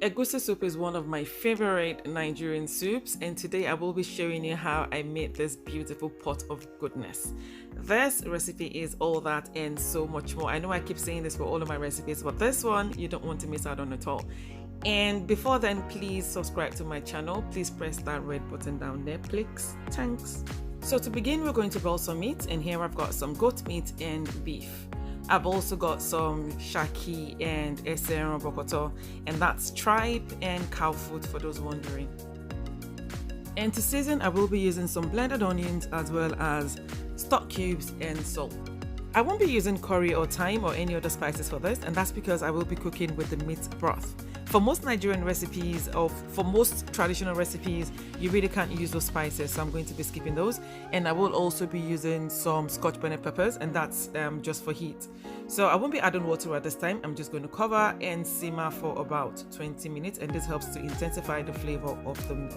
Egusi soup is one of my favorite Nigerian soups, and today I will be showing you how I made this beautiful pot of goodness. This recipe is all that and so much more. I know I keep saying this for all of my recipes, but this one you don't want to miss out on at all. And before then, please subscribe to my channel. Please press that red button down there, please. Thanks. So to begin, we're going to boil some meat, and here I've got some goat meat and beef. I've also got some shaki and esero bokoto, and that's tripe and cow foot for those wondering. And to season, I will be using some blended onions as well as stock cubes and salt. I won't be using curry or thyme or any other spices for this, and that's because I will be cooking with the meat broth. For most Nigerian recipes, or for most traditional recipes, you really can't use those spices, so I'm going to be skipping those. And I will also be using some scotch bonnet peppers, and that's just for heat. So I won't be adding water at this time. I'm just going to cover and simmer for about 20 minutes, and this helps to intensify the flavor of the meat.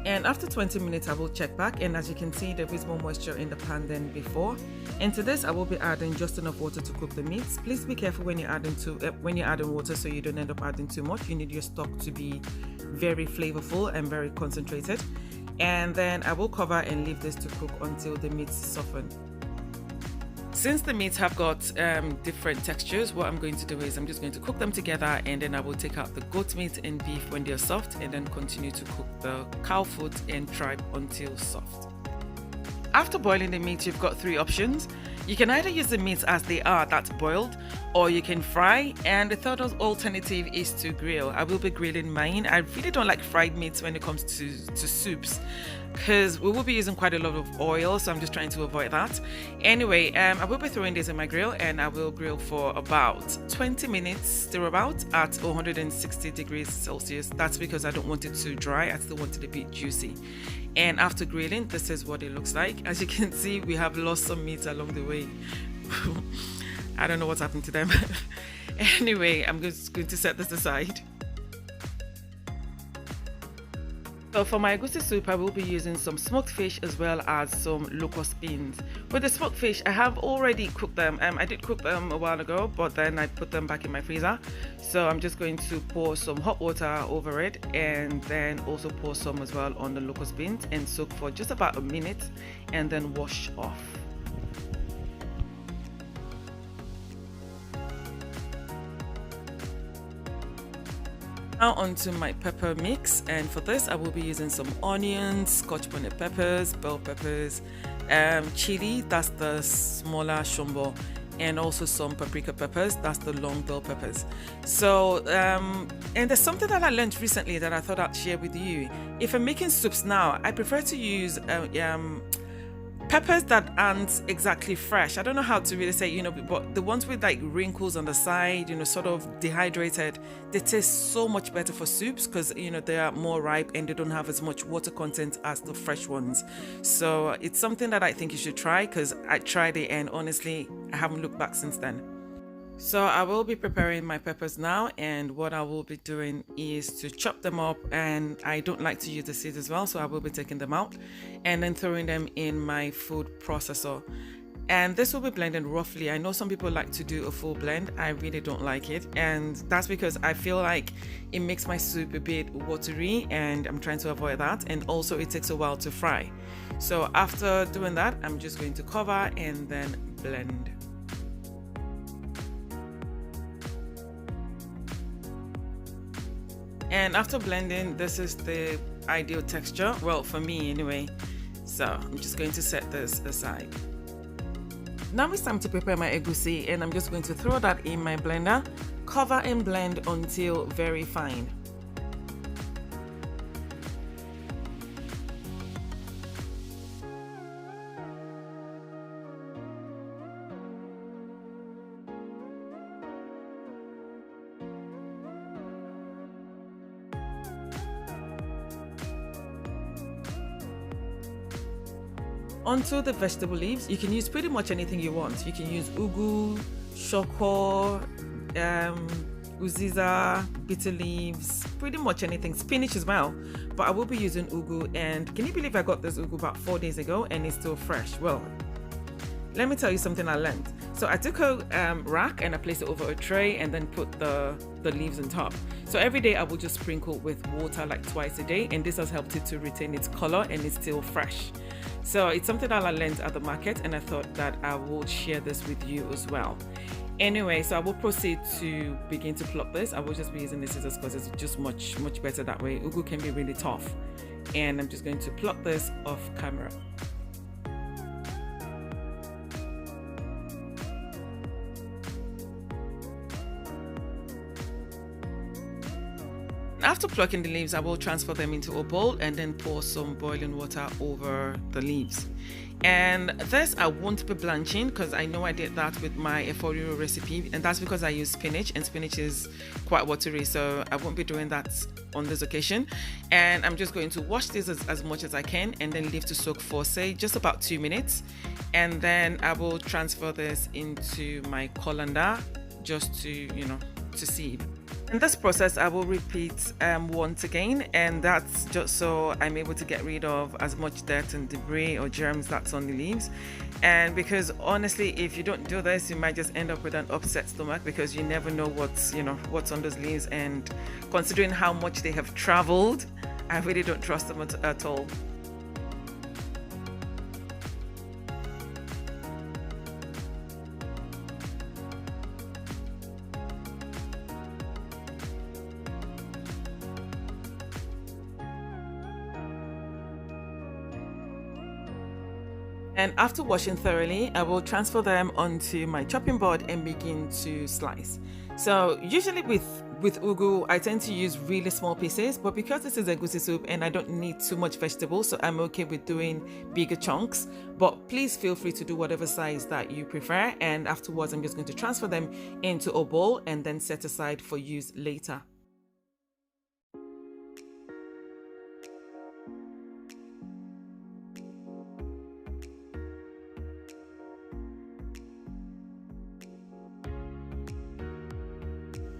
And after 20 minutes, I will check back, and as you can see, there is more moisture in the pan than before. And to this, I will be adding just enough water to cook the meats. Please be careful when you're adding water, so you don't end up adding too much. You need your stock to be very flavorful and very concentrated. And then I will cover and leave this to cook until the meats soften. Since the meats have got different textures, what I'm going to do is I'm just going to cook them together, and then I will take out the goat meat and beef when they're soft, and then continue to cook the cow foot and tripe until soft. After boiling the meat, you've got three options. You can either use the meats as they are, that's boiled, or you can fry, and the third alternative is to grill. I will be grilling mine. I really don't like fried meats when it comes to soups, because we will be using quite a lot of oil, so I'm just trying to avoid that. Anyway, I will be throwing this in my grill, and I will grill for about 20 minutes thereabout at 160 degrees Celsius. That's because I don't want it too dry. I still want it a bit juicy. And after grilling, this is what it looks like. As you can see, we have lost some meat along the way. I don't know what's happened to them. Anyway, I'm just going to set this aside. So for my egusi soup, I will be using some smoked fish as well as some locust beans. With the smoked fish, I have already cooked them. I did cook them a while ago, but then I put them back in my freezer. So I'm just going to pour some hot water over it, and then also pour some as well on the locust beans and soak for just about a minute, and then wash off. Now onto my pepper mix, and for this I will be using some onions, scotch bonnet peppers, bell peppers, chili, that's the smaller shombo, and also some paprika peppers, that's the long bell peppers. So and there's something that I learned recently that I thought I'd share with you. If I'm making soups now, I prefer to use peppers that aren't exactly fresh. I don't know how to really say, but the ones with like wrinkles on the side, sort of dehydrated, they taste so much better for soups because, they are more ripe and they don't have as much water content as the fresh ones. So it's something that I think you should try, because I tried it and honestly, I haven't looked back since then. So I will be preparing my peppers now, and what I will be doing is to chop them up, and I don't like to use the seeds as well, so I will be taking them out and then throwing them in my food processor. And this will be blended roughly. I know some people like to do a full blend. I really don't like it, and that's because I feel like it makes my soup a bit watery, and I'm trying to avoid that, and also it takes a while to fry. So after doing that, I'm just going to cover and then blend. And after blending, this is the ideal texture, well, for me anyway. So I'm just going to set this aside. Now it's time to prepare my egusi, and I'm just going to throw that in my blender, cover and blend until very fine. Onto the vegetable leaves, you can use pretty much anything you want. You can use ugu, shoko, uziza, bitter leaves, pretty much anything, spinach as well. But I will be using ugu, and can you believe I got this ugu about 4 days ago and it's still fresh? Well, let me tell you something I learned. So I took a rack and I placed it over a tray and then put the leaves on top. So every day I will just sprinkle with water like twice a day, and this has helped it to retain its color and it's still fresh. So it's something that I learned at the market, and I thought that I would share this with you as well. Anyway, so I will proceed to begin to pluck this. I will just be using the scissors because it's just much better that way. Ugu can be really tough, and I'm just going to pluck this off camera. After plucking the leaves, I will transfer them into a bowl and then pour some boiling water over the leaves. And this I won't be blanching because I know I did that with my efo recipe, and that's because I use spinach, and spinach is quite watery, so I won't be doing that on this occasion. And I'm just going to wash this as much as I can and then leave to soak for, say, just about 2 minutes. And then I will transfer this into my colander just to, to sieve. In this process, I will repeat once again, and that's just so I'm able to get rid of as much dirt and debris or germs that's on the leaves. And because honestly, if you don't do this, you might just end up with an upset stomach, because you never know what's on those leaves. And considering how much they have traveled, I really don't trust them at all. And after washing thoroughly, I will transfer them onto my chopping board and begin to slice. So usually with ugu, I tend to use really small pieces, but because this is a egusi soup and I don't need too much vegetables, so I'm okay with doing bigger chunks. But please feel free to do whatever size that you prefer. And afterwards, I'm just going to transfer them into a bowl and then set aside for use later.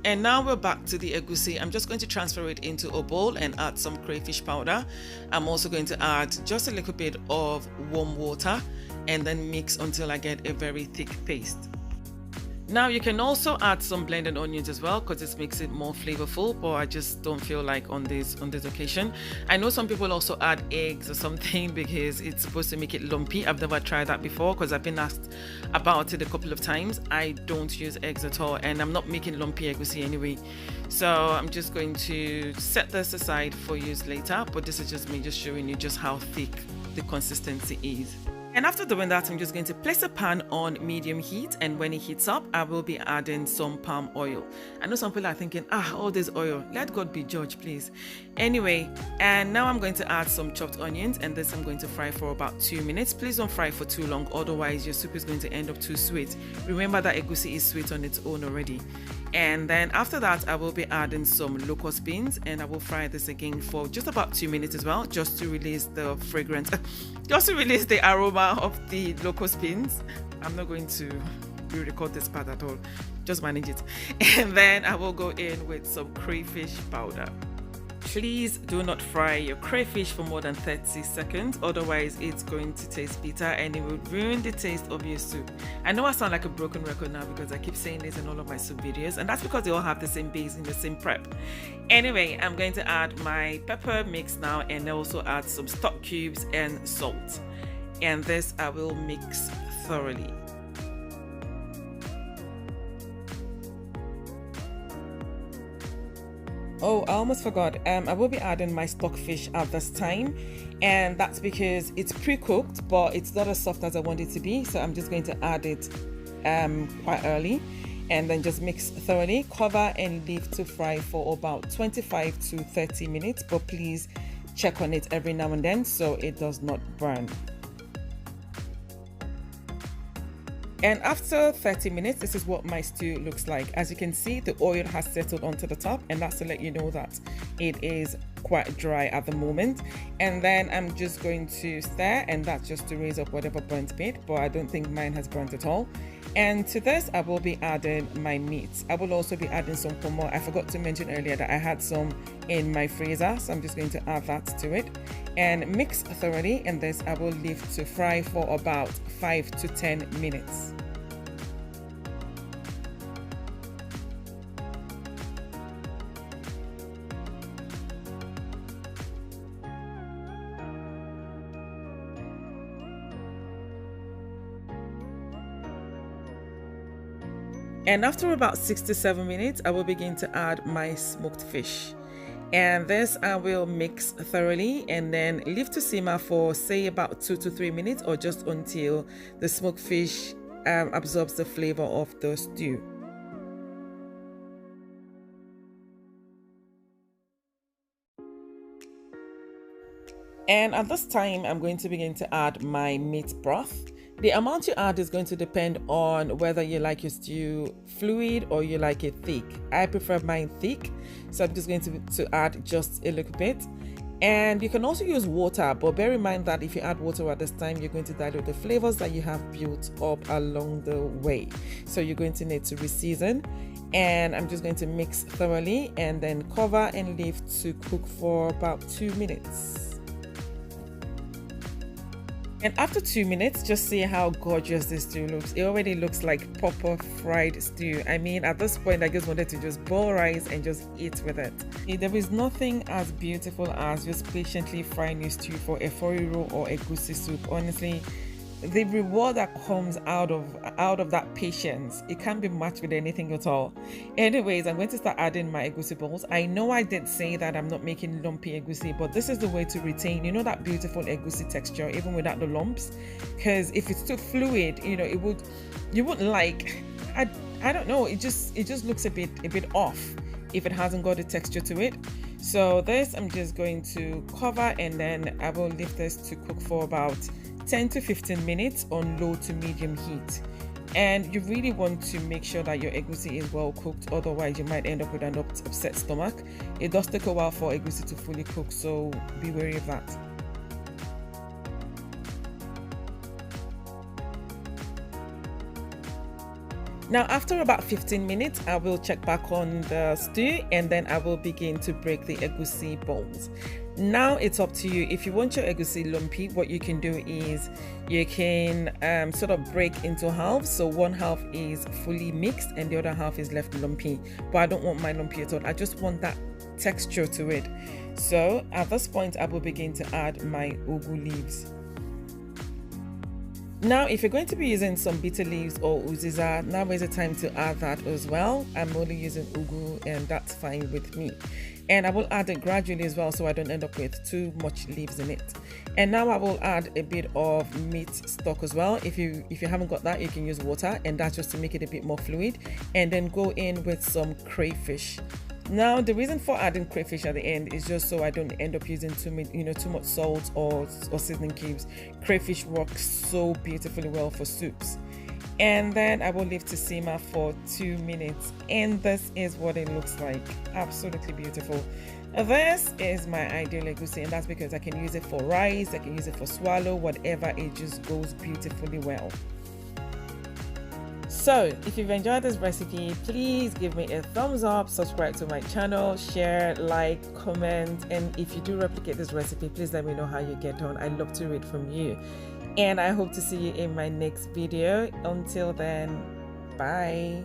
And now we're back to the egusi. I'm just going to transfer it into a bowl and add some crayfish powder. I'm also going to add just a little bit of warm water and then mix until I get a very thick paste. Now you can also add some blended onions as well, because this makes it more flavorful, but I just don't feel like on this occasion. I know some people also add eggs or something because it's supposed to make it lumpy. I've never tried that before because I've been asked about it a couple of times. I don't use eggs at all, and I'm not making lumpy egusi anyway. So I'm just going to set this aside for use later, but this is just me just showing you just how thick the consistency is. And after doing that, I'm just going to place a pan on medium heat, and when it heats up, I will be adding some palm oil. I know some people are thinking, all this oil, let God be judge, please. Anyway, and now I'm going to add some chopped onions, and this I'm going to fry for about 2 minutes. Please don't fry for too long, otherwise your soup is going to end up too sweet. Remember that egusi is sweet on its own already. And then after that, I will be adding some locust beans, and I will fry this again for just about 2 minutes as well, just to release the fragrance, just to release the aroma of the locust beans. I'm not going to re-record this part at all, just manage it. And then I will go in with some crayfish powder. Please do not fry your crayfish for more than 30 seconds, otherwise it's going to taste bitter and it will ruin the taste of your soup. I know I sound like a broken record now because I keep saying this in all of my soup videos, and that's because they all have the same base in the same prep. Anyway, I'm going to add my pepper mix now, and also add some stock cubes and salt. And this I will mix thoroughly. Oh, I almost forgot. I will be adding my stockfish at this time, and that's because it's pre-cooked, but it's not as soft as I want it to be. So I'm just going to add it quite early, and then just mix thoroughly, cover and leave to fry for about 25 to 30 minutes. But please check on it every now and then so it does not burn. And after 30 minutes, this is what my stew looks like. As you can see, the oil has settled onto the top, and that's to let you know that it is quite dry at the moment. And then I'm just going to stir, and that's just to raise up whatever burnt bit, but I don't think mine has burnt at all. And to this I will be adding my meat. I will also be adding some pomo. I forgot to mention earlier that I had some in my freezer, so I'm just going to add that to it and mix thoroughly, and this I will leave to fry for about 5 to 10 minutes. And after about 6 to 7 minutes, I will begin to add my smoked fish. And this I will mix thoroughly and then leave to simmer for say about 2 to 3 minutes, or just until the smoked fish absorbs the flavor of the stew. And at this time, I'm going to begin to add my meat broth. The amount you add is going to depend on whether you like your stew fluid or you like it thick. I prefer mine thick, so I'm just going to add just a little bit. And you can also use water, but bear in mind that if you add water at this time, you're going to dilute the flavors that you have built up along the way. So you're going to need to reseason. And I'm just going to mix thoroughly and then cover and leave to cook for about 2 minutes. And after 2 minutes, just see how gorgeous this stew looks. It already looks like proper fried stew. I mean, at this point, I just wanted to just boil rice and just eat with it. There is nothing as beautiful as just patiently frying your stew for a efo or egusi soup. Honestly, the reward that comes out of that patience, it can't be matched with anything at all. Anyways, I'm going to start adding my egusi balls. I know I did say that I'm not making lumpy egusi, but this is the way to retain, that beautiful egusi texture even without the lumps. Because if it's too fluid, you wouldn't like. I don't know. It just looks a bit off if it hasn't got a texture to it. So this I'm just going to cover, and then I will leave this to cook for about 10 to 15 minutes on low to medium heat. And you really want to make sure that your egusi is well cooked, otherwise you might end up with an upset stomach. It does take a while for egusi to fully cook, so be wary of that. Now after about 15 minutes, I will check back on the stew, and then I will begin to break the egusi balls. Now it's up to you. If you want your egusi lumpy, what you can do is you can sort of break into halves. So one half is fully mixed and the other half is left lumpy. But I don't want my lumpy at all. I just want that texture to it. So at this point, I will begin to add my ugu leaves. Now, if you're going to be using some bitter leaves or uziza, now is the time to add that as well. I'm only using ugu, and that's fine with me. And I will add it gradually as well, so I don't end up with too much leaves in it. And now I will add a bit of meat stock as well. If you haven't got that, you can use water, and that's just to make it a bit more fluid. And then go in with some crayfish. Now, the reason for adding crayfish at the end is just so I don't end up using too much salt or seasoning cubes. Crayfish works so beautifully well for soups. And then I will leave to simmer for 2 minutes, and this is what it looks like. Absolutely beautiful. This is my ideal egusi, and that's because I can use it for rice, I can use it for swallow, whatever, it just goes beautifully well. So if you've enjoyed this recipe, please give me a thumbs up, subscribe to my channel, share, like, comment, and if you do replicate this recipe, please let me know how you get on. I'd love to read from you. And I hope to see you in my next video. Until then, bye.